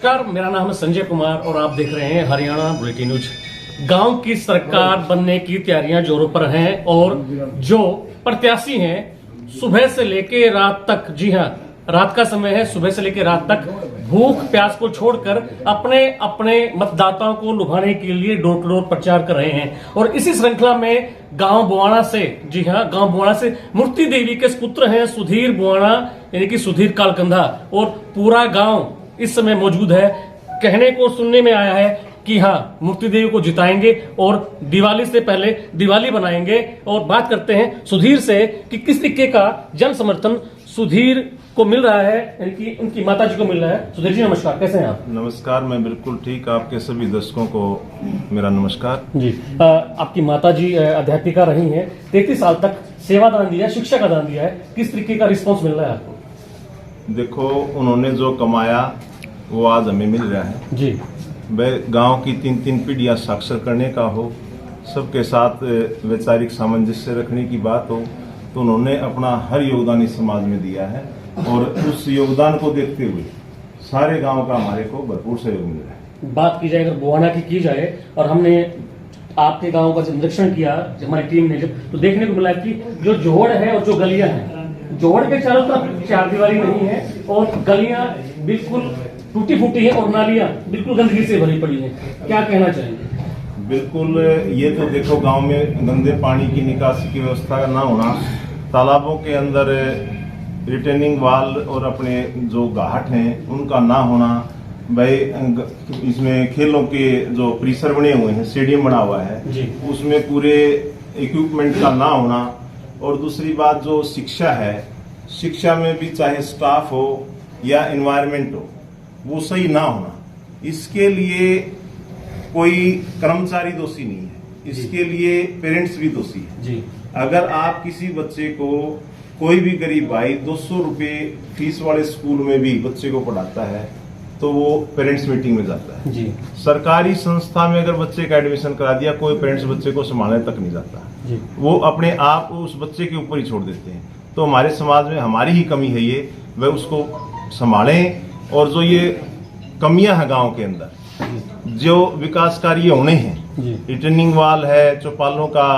नमस्कार, मेरा नाम है संजय कुमार और आप देख रहे हैं हरियाणा बुलेटिन न्यूज। गांव की सरकार बनने की तैयारियां जोरों पर हैं और जो प्रत्याशी हैं सुबह से लेके रात तक, जी हां, रात का समय है, सुबह से लेके रात तक भूख प्यास को छोड़कर अपने अपने मतदाताओं को लुभाने के लिए डोर टू डोर प्रचार कर रहे हैं। और इसी श्रृंखला में गांव बुआणा से, जी हां, गांव बुआणा से मूर्ति देवी के पुत्र हैं सुधीर बुआणा, यानी कि सुधीर कालकंधा, और पूरा गांव इस समय मौजूद है। कहने को सुनने में आया है कि हाँ, मूर्ति देवी को जिताएंगे और दिवाली से पहले दिवाली बनाएंगे। और बात करते हैं सुधीर से कि किस तरीके का जन समर्थन सुधीर को मिल रहा है, यानी कि उनकी माता जी को मिल रहा है। सुधीर जी नमस्कार, कैसे हैं आप? नमस्कार, मैं बिल्कुल ठीक। आपके सभी दर्शकों को मेरा नमस्कार जी। आपकी माता जी अध्यापिका रही हैं, 33 साल तक सेवादान दिया, शिक्षा का दान दिया है। किस तरीके का रिस्पॉन्स मिल रहा है आपको? देखो, उन्होंने जो कमाया वो आज हमें मिल रहा है जी। वह गांव की 3 पीढ़ियां साक्षर करने का हो, सबके साथ वैचारिक सामंजस्य रखने की बात हो, तो उन्होंने अपना हर योगदान इस समाज में दिया है। और उस योगदान को देखते हुए सारे गांव का हमारे को भरपूर सहयोग मिल रहा है। बात की जाए अगर बुआणा की जाए, और हमने आपके गांव का जब निरीक्षण किया हमारी टीम ने, जब तो देखने को मिला कि जो जोड़ है और जो गलियां हैं, जोड़ के चारों तरफ चारदीवारी नहीं है और गलियां बिल्कुल टूटी फूटी है और नालियां बिल्कुल गंदगी से भरी पड़ी है। क्या कहना चाहेंगे? बिल्कुल, ये तो देखो, गांव में गंदे पानी की निकासी की व्यवस्था ना होना, तालाबों के अंदर रिटेनिंग वाल और अपने जो घाट हैं उनका ना होना, भाई इसमें खेलों के जो परिसर बने हुए हैं, स्टेडियम बना हुआ है, उसमें पूरे इक्विपमेंट का ना होना, और दूसरी बात जो शिक्षा है, शिक्षा में भी चाहे स्टाफ हो या एनवायरनमेंट हो, वो सही ना होना, इसके लिए कोई कर्मचारी दोषी नहीं है, इसके लिए पेरेंट्स भी दोषी है जी। अगर आप किसी बच्चे को, कोई भी गरीब भाई 200 रुपए फीस वाले स्कूल में भी बच्चे को पढ़ाता है तो वो पेरेंट्स मीटिंग में जाता है जी। सरकारी संस्था में अगर बच्चे का एडमिशन करा दिया, कोई पेरेंट्स बच्चे को संभालने तक नहीं जाता जी। वो अपने आप उस बच्चे के ऊपर ही छोड़ देते हैं। तो हमारे समाज में हमारी ही कमी है ये, वह उसको संभालें। और जो ये कमियां हैं गांव के अंदर, जो विकास कार्य होने हैं, रिटर्निंग वाल है, चौपालों का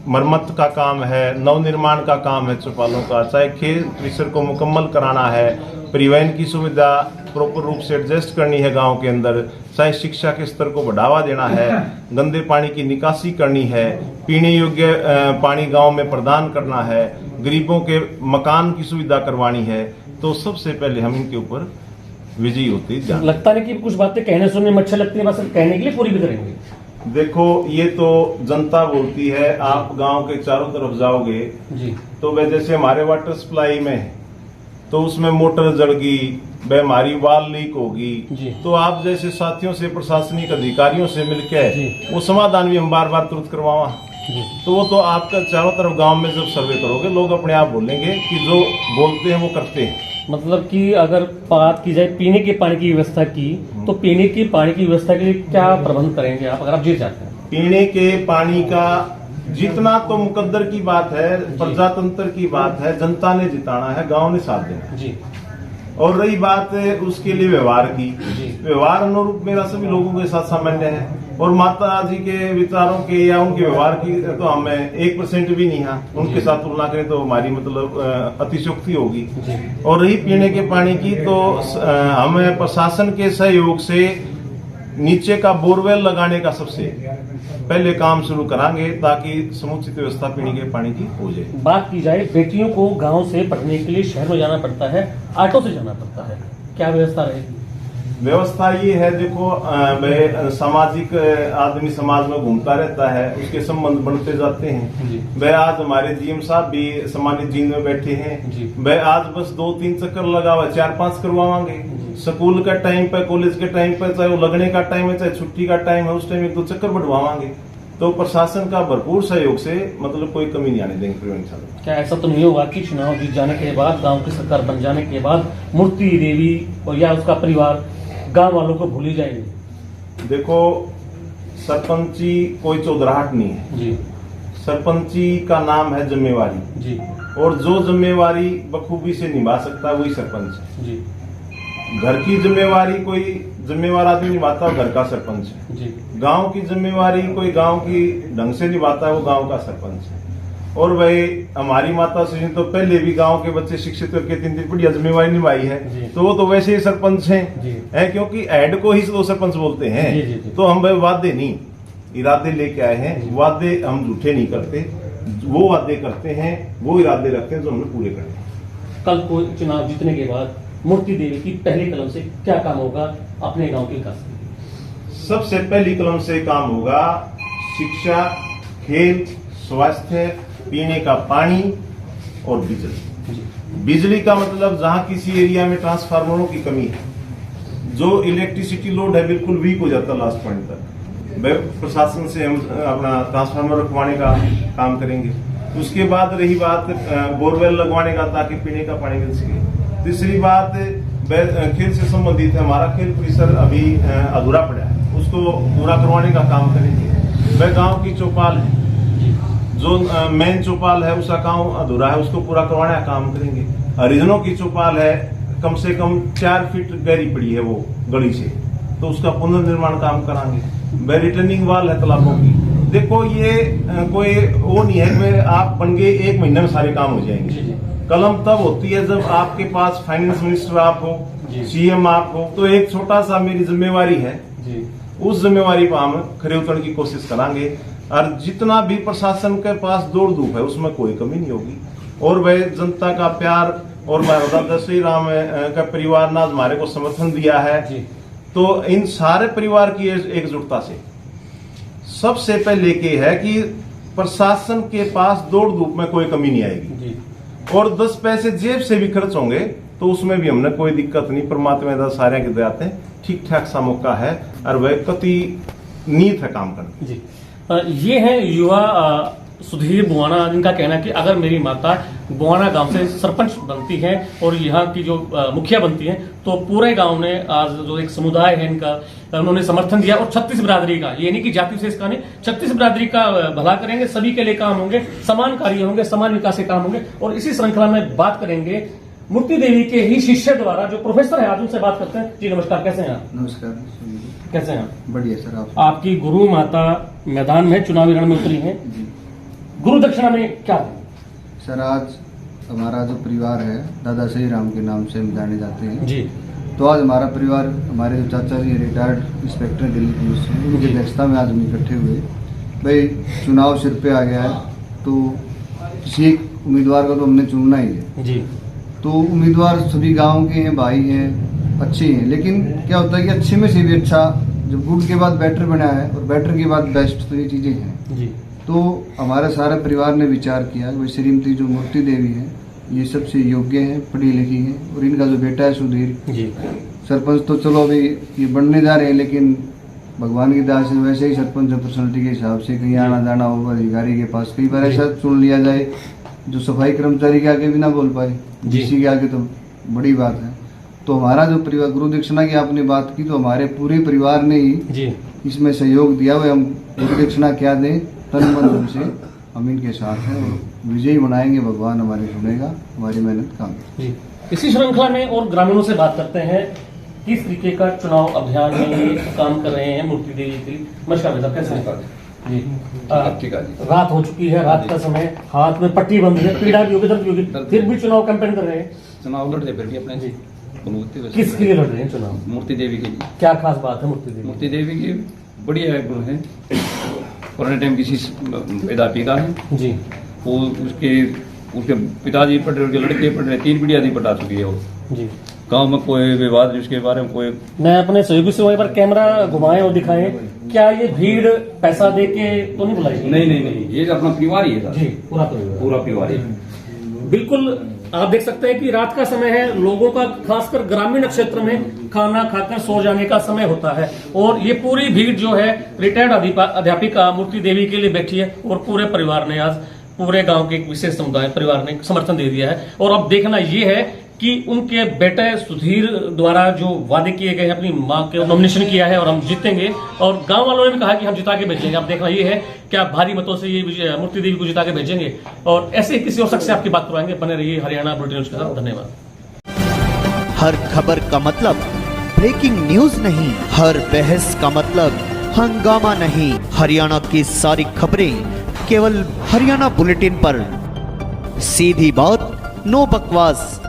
मरम्मत का काम है, नवनिर्माण का काम है चौपालों का, चाहे खेल परिसर को मुकम्मल कराना है, परिवहन की सुविधा प्रॉपर रूप से एडजस्ट करनी है गांव के अंदर, चाहे शिक्षा के स्तर को बढ़ावा देना है, गंदे पानी की निकासी करनी है, पीने योग्य पानी गांव में प्रदान करना है, गरीबों के मकान की सुविधा करवानी है, तो सबसे पहले हम इनके ऊपर विजयी होते जाएं। लगता नहीं कि कुछ बातें कहने सुनने में अच्छी लगती है, बस कहने के लिए पूरी भी करेंगे। देखो, ये तो जनता बोलती है। आप गांव के चारों तरफ जाओगे जी, तो वह जैसे हमारे वाटर सप्लाई में है, तो उसमें मोटर जल गई, वह हमारी वाल लीक होगी, तो आप जैसे साथियों से, प्रशासनिक अधिकारियों से मिलकर वो समाधान भी हम बार बार तुरंत करवावा, तो वो तो आपका चारों तरफ गांव में जब सर्वे करोगे, लोग अपने आप बोलेंगे कि जो बोलते हैं वो करते हैं। मतलब कि अगर बात की जाए पीने के पानी की व्यवस्था की, तो पीने के पानी की व्यवस्था के लिए क्या प्रबंध करेंगे आप, अगर आप जीत जाते हैं? पीने के पानी का जितना तो मुकद्दर की बात है, प्रजातंत्र की बात है, जनता ने जिताना है, गांव ने साथ देना जी। और रही बात उसके लिए व्यवहार की, व्यवहार अनुरूप मेरा सभी लोगों के साथ सामान्य है, और माता जी के विचारों के या उनके व्यवहार की तो हमें 1% भी नहीं है, उनके साथ तुलना करें तो हमारी मतलब अतिशयोक्ति होगी। और रही पीने के पानी की, तो हमें प्रशासन के सहयोग से नीचे का बोरवेल लगाने का सबसे पहले काम शुरू करांगे, ताकि समुचित व्यवस्था पीने के पानी की हो जाए। बात की जाए, बेटियों को गांव से पढ़ने के लिए शहर में जाना पड़ता है, ऑटो से जाना पड़ता है, क्या व्यवस्था रहेगी? व्यवस्था ये है, देखो, सामाजिक आदमी समाज में घूमता रहता है, उसके संबंध बनते जाते हैं। वह आज हमारे जीएम साहब भी सम्मानित जींद में बैठे हैं, वह आज बस 2-3 चक्कर लगा हुआ, 4-5 करवाएंगे। स्कूल का टाइम पे, कॉलेज के टाइम पे, चाहे वो लगने का टाइम है, चाहे छुट्टी का टाइम है, उस टाइम 1-2 चक्कर बढ़वाएंगे। तो प्रशासन का भरपूर सहयोग से मतलब कोई कमी नहीं आने देंगे प्रिवेंशन। क्या ऐसा तो नहीं होगा कि चुनाव जीत जाने के बाद, गांव की सरकार बन जाने के बाद मूर्ति देवी और या उसका परिवार गांव वालों को भूल ही जाएंगे? देखो, सरपंची कोई चौधराहट नहीं है जी। सरपंची का नाम है जिम्मेवारी जी, और जो जिम्मेवारी बखूबी से निभा सकता है वही सरपंच है जी। घर की जिम्मेवारी कोई जिम्मेवार आदमी निभाता है, घर का सरपंच है। जी गांव की जिम्मेवारी कोई गांव की ढंग से निभाता है, वो गांव का सरपंच है। और भाई हमारी माता श्री ने तो पहले भी गांव के बच्चे शिक्षित करके 3 बढ़िया जिम्मेवारी निभाई जी। है, तो वो तो वैसे ही सरपंच जी। हैं, क्योंकि हेड को ही तो सरपंच बोलते हैं। जी। तो हम भाई वादे नहीं, इरादे लेके आए हैं। वादे हम झूठे नहीं करते, वो वादे करते हैं, वो इरादे रखते हैं जो हमने पूरे करने हैं। कल को चुनाव जीतने के बाद मूर्ति देवी की पहली कलम से क्या काम होगा अपने गांव के विकास के लिए? सबसे पहली कलम से काम होगा शिक्षा, खेल, स्वास्थ्य, पीने का पानी और बिजली। बिजली का मतलब जहां किसी एरिया में ट्रांसफार्मरों की कमी है, जो इलेक्ट्रिसिटी लोड है बिल्कुल वीक हो जाता है लास्ट पॉइंट तक, प्रशासन से हम अपना ट्रांसफार्मर रखवाने का काम करेंगे। उसके बाद रही बात बोरवेल लगवाने का, ताकि पीने का पानी मिल सके। तीसरी बात खेल से संबंधित है, हमारा खेल परिसर अभी अधूरा पड़ा है, उसको पूरा करवाने का काम करेंगे। वह गांव की चौपाल है, जो मेन चौपाल है उसका काम अधूरा है, उसको पूरा करवाने का काम करेंगे। हरिजनों की चौपाल है, कम से कम 4 फीट गहरी पड़ी है वो गली से, तो उसका पुनर्निर्माण काम कराएंगे। वह रिटर्निंग वाल है तालाबों की। देखो ये कोई वो नहीं है कि आप बन गए 1 महीने में सारे काम हो जाएंगे। कलम तब होती है जब आपके पास फाइनेंस मिनिस्टर आप हो, सीएम आप हो। तो एक छोटा सा मेरी जिम्मेवारी है, उस जिम्मेवारी पर हम खरे उतरने की कोशिश करांगे। और जितना भी प्रशासन के पास दौड़ धूप है उसमें कोई कमी नहीं होगी। और वह जनता का प्यार और दादा श्री राम का परिवार ने हमारे को समर्थन दिया है, तो इन सारे परिवार की एकजुटता से सबसे पहले के है कि प्रशासन के पास दौड़ धूप में कोई कमी नहीं आएगी। और 10 पैसे जेब से भी खर्च होंगे तो उसमें भी हमने कोई दिक्कत नहीं। परमात्मा का सारे के दयाते ठीक ठाक सा मौका है और वह कति नीत है काम करने। जी ये है युवा सुधीर बुआना, जिनका कहना है कि अगर मेरी माता बुआना गांव से सरपंच बनती है और यहाँ की जो मुखिया बनती है, तो पूरे गांव ने आज जो एक समुदाय है इनका, उन्होंने समर्थन दिया। और 36 बिरादरी का, ये नहीं कि जाति विशेष का नहीं, 36 बिरादरी का भला करेंगे, सभी के लिए काम होंगे, समान कार्य होंगे, समान विकास के काम होंगे। और इसी श्रृंखला में बात करेंगे मूर्ति देवी के ही शिष्य द्वारा जो प्रोफेसर है, आज उनसे बात करते हैं। जी नमस्कार, कैसे हैं आप? नमस्कार, कैसे हैं? बढ़िया सर। आप? आपकी गुरु माता मैदान में चुनावी रण में उतरी है, गुरु दक्षिणा में क्या है? सर आज हमारा जो परिवार है दादा श्री राम के नाम से हम जाने जाते हैं जी। तो आज हमारा परिवार, हमारे जो चाचा जी रिटायर्ड इंस्पेक्टर दिल्ली पुलिस से, उनकी अध्यक्षता में आज हम इकट्ठे हुए। भाई चुनाव सिर पे आ गया है तो किसी एक उम्मीदवार को तो हमने चुनना ही है जी। तो उम्मीदवार सभी गांव के हैं, भाई हैं, अच्छे हैं। लेकिन क्या होता है कि अच्छे में से भी अच्छा, जब गुड के बाद बेटर बना है और बेटर के बाद बेस्ट, तो ये चीज़ें हैं जी। तो हमारे सारे परिवार ने विचार किया वही श्रीमती जो मूर्ति देवी है ये सबसे योग्य है, पढ़ी लिखी है। और इनका जो बेटा है सुधीर जी, सरपंच, तो चलो अभी ये बनने जा रहे हैं, लेकिन भगवान की दया से वैसे ही सरपंच पर्सनलिटी के हिसाब से कहीं आना जाना होगा अधिकारी के पास, कई बार ऐसा चुन लिया जाए जो सफाई कर्मचारी के आगे भी ना बोल पाए, डीसी के आगे तो बड़ी बात है। तो हमारा जो परिवार, गुरु दक्षिणा की आपने बात की, तो हमारे पूरे परिवार ने ही जी इसमें सहयोग दिया हुआ। हम गुरु दक्षिणा क्या दें, तन मन धन से हम इनके साथ हैं और विजयी बनाएंगे। भगवान हमारे सुनेगा, हमारी मेहनत काम जी। इसी श्रृंखला में और ग्रामीणों से बात करते हैं, किस तरीके का चुनाव अभियान में ये काम कर रहे हैं मूर्ति देवी के लिए। नमस्कार बेटा, कैसे हैं जी? ठीक है जी। रात हो चुकी है, रात का समय, हाथ में पट्टी बंद है, पीड़ा भी होगी, दर्द भी होगी, फिर भी चुनाव कैंपेन कर रहे हैं। चुनाव लड़ रहे फिर भी अपने जी। गुणवत्ता किसके लिए लड़ रहे हैं चुनाव? मूर्ति देवी के लिए। क्या खास बात है मूर्ति देवी? मूर्ति देवी की बढ़िया गुण है। पुराने टाइम किसी पैदा पिता है जी, वो उसके पिताजी पढ़ रहे, उसके लड़के पढ़ रहे, 3 पीढ़ियां पढ़ा चुकी है वो। जी। गांव में कोई विवाद जिसके बारे में कोई, मैं अपने सहयोगी से वहीं पर कैमरा घुमाएं और दिखाएं, क्या ये भीड़ पैसा दे के तो नहीं बुलाई? नहीं, ये अपना परिवार ही है जी, पूरा परिवार ही। बिल्कुल आप देख सकते हैं कि रात का समय है, लोगों का खासकर ग्रामीण क्षेत्र में खाना खाकर सो जाने का समय होता है और ये पूरी भीड़ जो है रिटायर्ड अध्यापिका मूर्ति देवी के लिए बैठी है और पूरे परिवार ने, आज पूरे गांव के एक विशेष समुदाय परिवार ने समर्थन दे दिया है। और अब देखना ये है कि उनके बेटे सुधीर द्वारा जो वादे किए गए हैं, अपनी मां के नॉमिनेशन किया है और हम जीतेंगे, और गांव वालों ने भी कहा कि हम जिता के भेजेंगे। अब देखना ये है क्या भारी मतों से ये मूर्ति देवी को जिता के भेजेंगे। और ऐसे किसी और शख्स से आपकी बात करवाएंगे। बने रहिए हरियाणा बुलेटिन न्यूज के साथ। धन्यवाद। हर खबर का मतलब ब्रेकिंग न्यूज नहीं, हर बहस का मतलब हंगामा नहीं। हरियाणा की सारी खबरें केवल हरियाणा बुलेटिन पर। सीधी बात, नो बकवास।